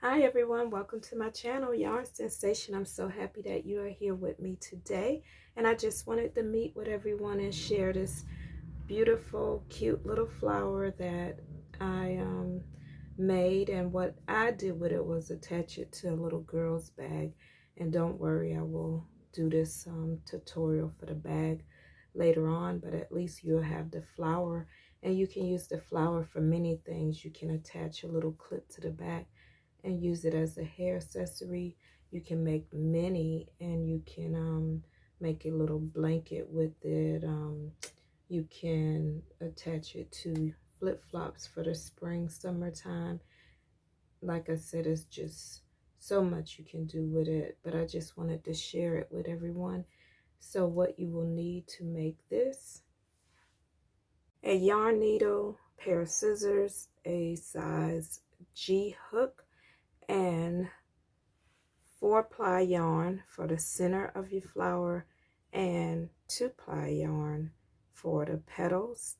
Hi everyone, welcome to my channel, Yarnsensation. I'm so happy that you are here with me today, and I just wanted to meet with everyone and share this beautiful, cute little flower that I made. And what I did with it was attach it to a little girl's bag. And don't worry, I will do this tutorial for the bag later on, but at least you'll have the flower, and you can use the flower for many things. You can attach a little clip to the back and use it as a hair accessory. You can make many, and you can make a little blanket with it. You can attach it to flip-flops for the spring, summertime. Like I said, it's just so much you can do with it, but I just wanted to share it with everyone. So what you will need to make this: a yarn needle, pair of scissors, a size G hook, and 4-ply yarn for the center of your flower, and 2-ply yarn for the petals.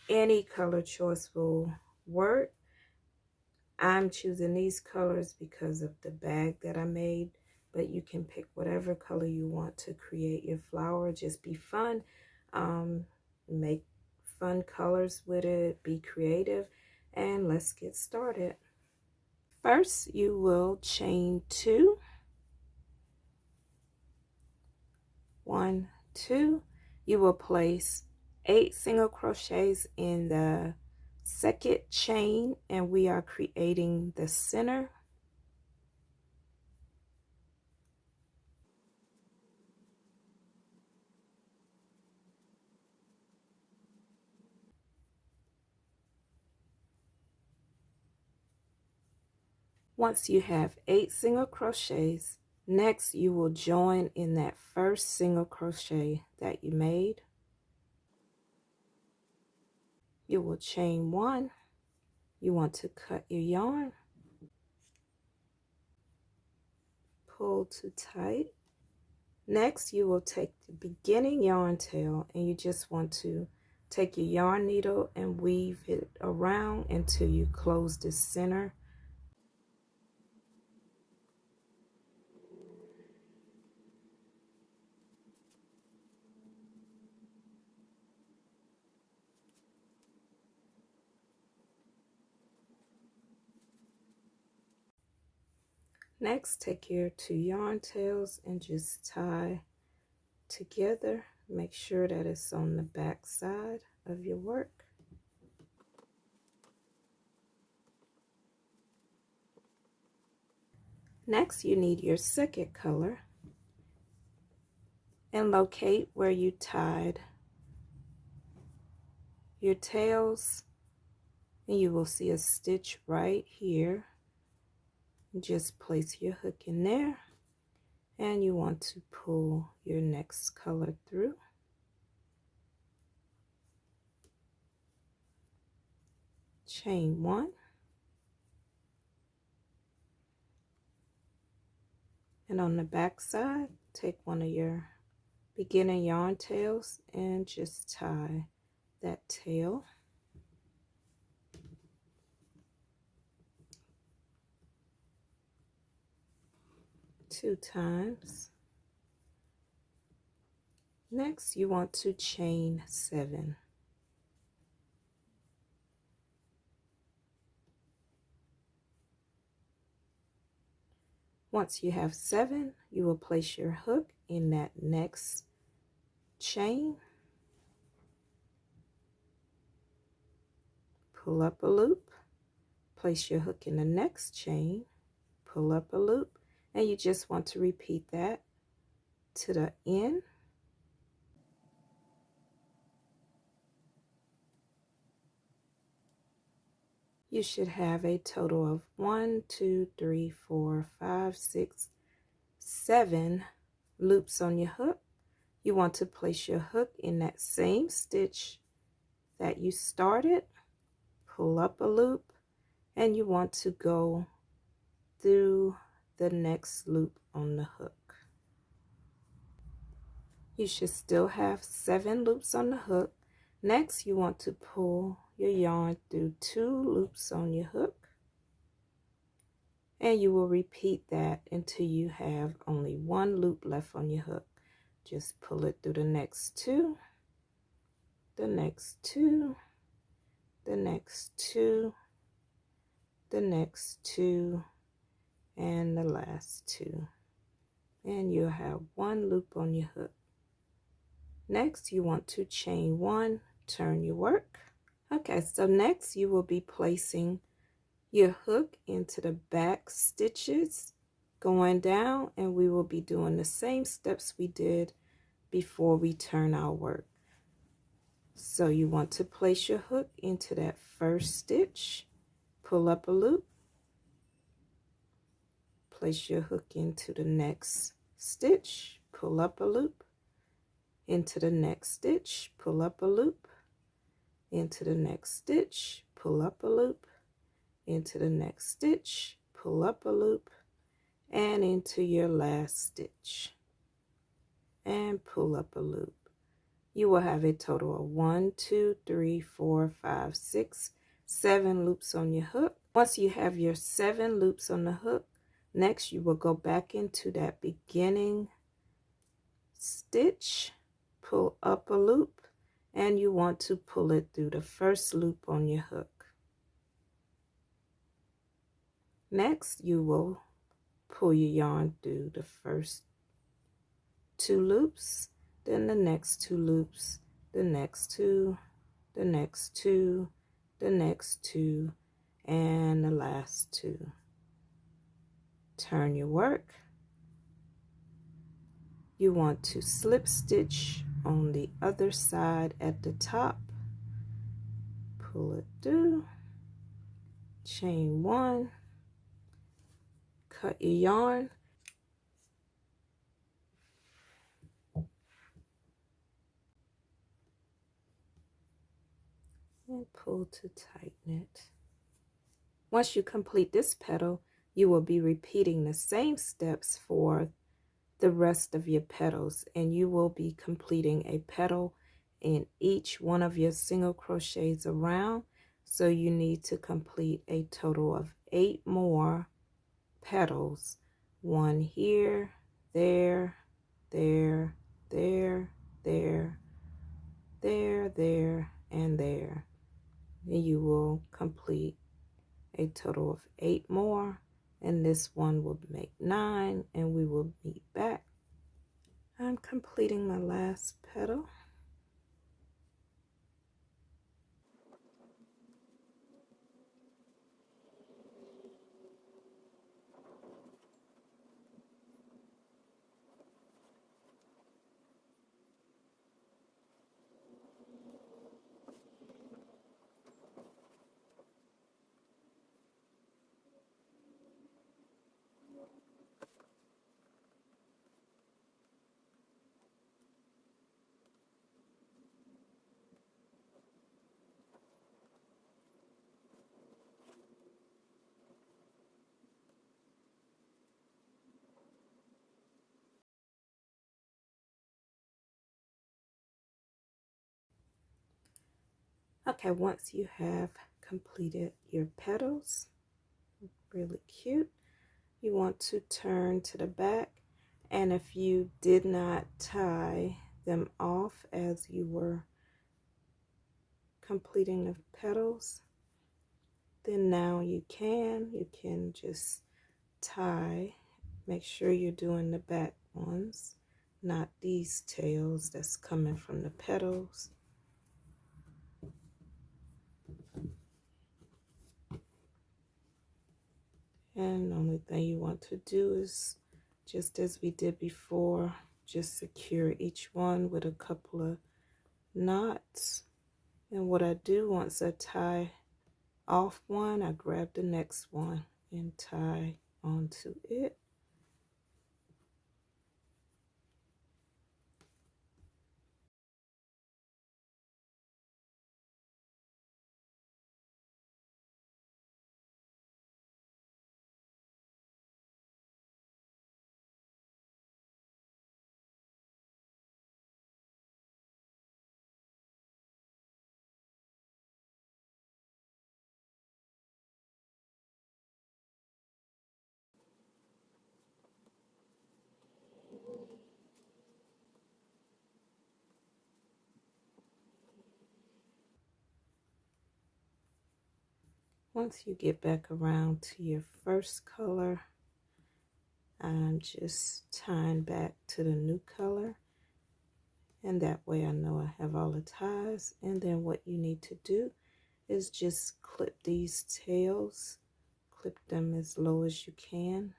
Any color choice will work. I'm choosing these colors because of the bag that I made, but you can pick whatever color you want to create your flower. Just be fun, make fun colors with it, be creative, and let's get started. First, you will chain 2. 1, 2. You will place 8 single crochets in the second chain, and we are creating the center. Once you have 8 single crochets, next you will join in that first single crochet that you made. You will chain 1. You want to cut your yarn, pull too tight. Next, you will take the beginning yarn tail, and you just want to take your yarn needle and weave it around until you close the center. Next, take your 2 yarn tails and just tie together. Make sure that it's on the back side of your work. Next, you need your second color, and locate where you tied your tails, and you will see a stitch right here. Just place your hook in there, and you want to pull your next color through. Chain 1, and on the back side, take one of your beginning yarn tails and just tie that tail. Two times. Next, you want to chain 7. Once you have 7, you will place your hook in that next chain, pull up a loop, place your hook in the next chain, pull up a loop, and you just want to repeat that to the end. You should have a total of 1, 2, 3, 4, 5, 6, 7 loops on your hook. You want to place your hook in that same stitch that you started, pull up a loop, and you want to go through the next loop on the hook. You should still have 7 loops on the hook. Next, you want to pull your yarn through 2 loops on your hook, And you will repeat that until you have only one loop left on your hook. Just pull it through the next two, the next two, the next two, the next two, and the last two. And you'll have one loop on your hook. Next, you want to chain one, turn your work. Okay, so next you will be placing your hook into the back stitches going down, and we will be doing the same steps we did before we turn our work. So you want to place your hook into that first stitch, pull up a loop, place your hook into the next stitch, pull up a loop, into the next stitch, pull up a loop, into the next stitch, pull up a loop, into the next stitch, pull up a loop, and into your last stitch, and pull up a loop. You will have a total of 1, 2, 3, 4, 5, 6, 7 loops on your hook. Once you have your 7 loops on the hook, next you will go back into that beginning stitch, pull up a loop, and you want to pull it through the first loop on your hook. Next, you will pull your yarn through the first 2 loops, then the next 2 loops, the next 2, the next 2, the next 2, and the last 2. Turn your work. You want to slip stitch on the other side at the top, pull it through, chain 1, cut your yarn, and pull to tighten it. Once you complete this petal, you will be repeating the same steps for the rest of your petals, and you will be completing a petal in each one of your single crochets around. So you need to complete a total of 8 more petals. 1 here, there, there, there, there, there, and there. And you will complete a total of 8 more, and this one will make 9, and we will meet back. I'm completing my last petal. Okay, once you have completed your petals, really cute, you want to turn to the back, and if you did not tie them off as you were completing the petals, then now you can just tie. Make sure you're doing the back ones, not these tails that's coming from the petals. And the only thing you want to do is, just as we did before, just secure each one with a couple of knots. And what I do, once I tie off one, I grab the next one and tie onto it. Once you get back around to your first color, I'm just tying back to the new color, and that way I know I have all the ties. And then what you need to do is just clip these tails, clip them as low as you can.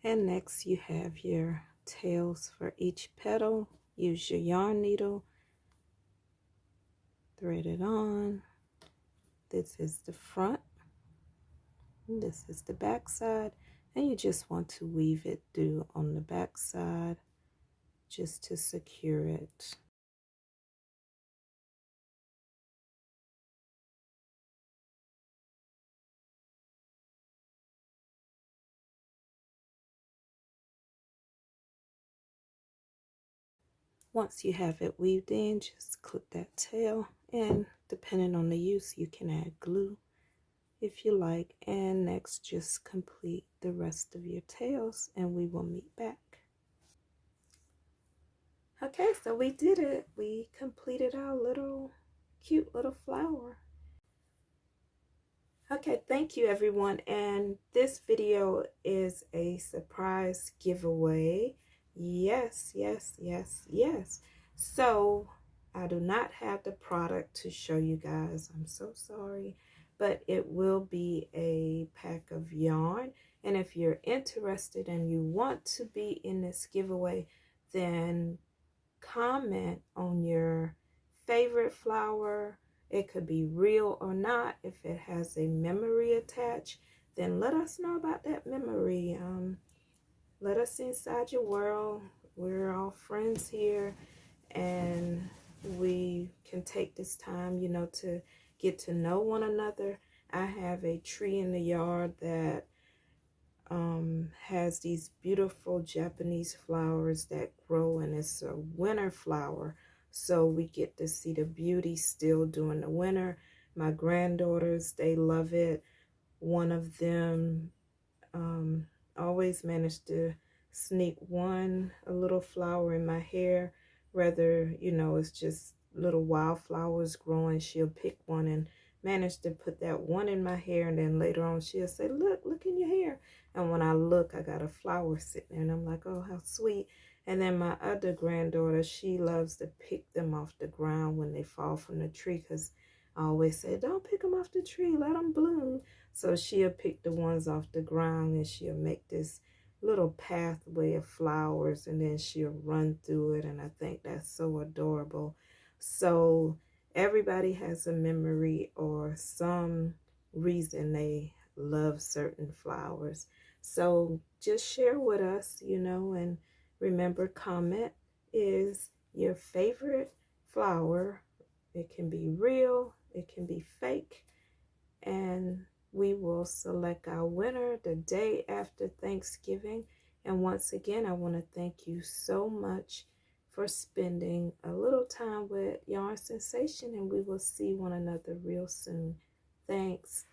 And next you have your tails for each petal. Use your yarn needle, thread it on. This is the front, and this is the back side, and you just want to weave it through on the back side just to secure it. Once you have it weaved in, just clip that tail, and depending on the use, you can add glue if you like. And next, just complete the rest of your tails, and we will meet back. Okay, so we did it. We completed our little cute little flower. Okay, thank you everyone, and this video is a surprise giveaway. Yes, yes, yes, yes. So I do not have the product to show you guys. I'm so sorry, but it will be a pack of yarn, and if you're interested and you want to be in this giveaway, then comment on your favorite flower. It could be real or not. If it has a memory attached, then let us know about that memory. Let us inside your world. We're all friends here, and we can take this time, you know, to get to know one another. I have a tree in the yard that has these beautiful Japanese flowers that grow, and it's a winter flower, so we get to see the beauty still during the winter. My granddaughters, they love it. One of them always managed to sneak a little flower in my hair, whether, you know, it's just little wildflowers growing. She'll pick one and manage to put that one in my hair, and then later on she'll say, look in your hair. And when I look, I got a flower sitting there, and I'm like, oh, how sweet. And then my other granddaughter, she loves to pick them off the ground when they fall from the tree, because I always say, don't pick them off the tree, let them bloom. So she'll pick the ones off the ground, and she'll make this little pathway of flowers, and then she'll run through it, and I think that's so adorable. So everybody has a memory or some reason they love certain flowers. So just share with us, you know, and remember, comment is your favorite flower. It can be real, it can be fake, and we will select our winner the day after Thanksgiving. And once again, I want to thank you so much for spending a little time with Yarn Sensation, and we will see one another real soon. Thanks.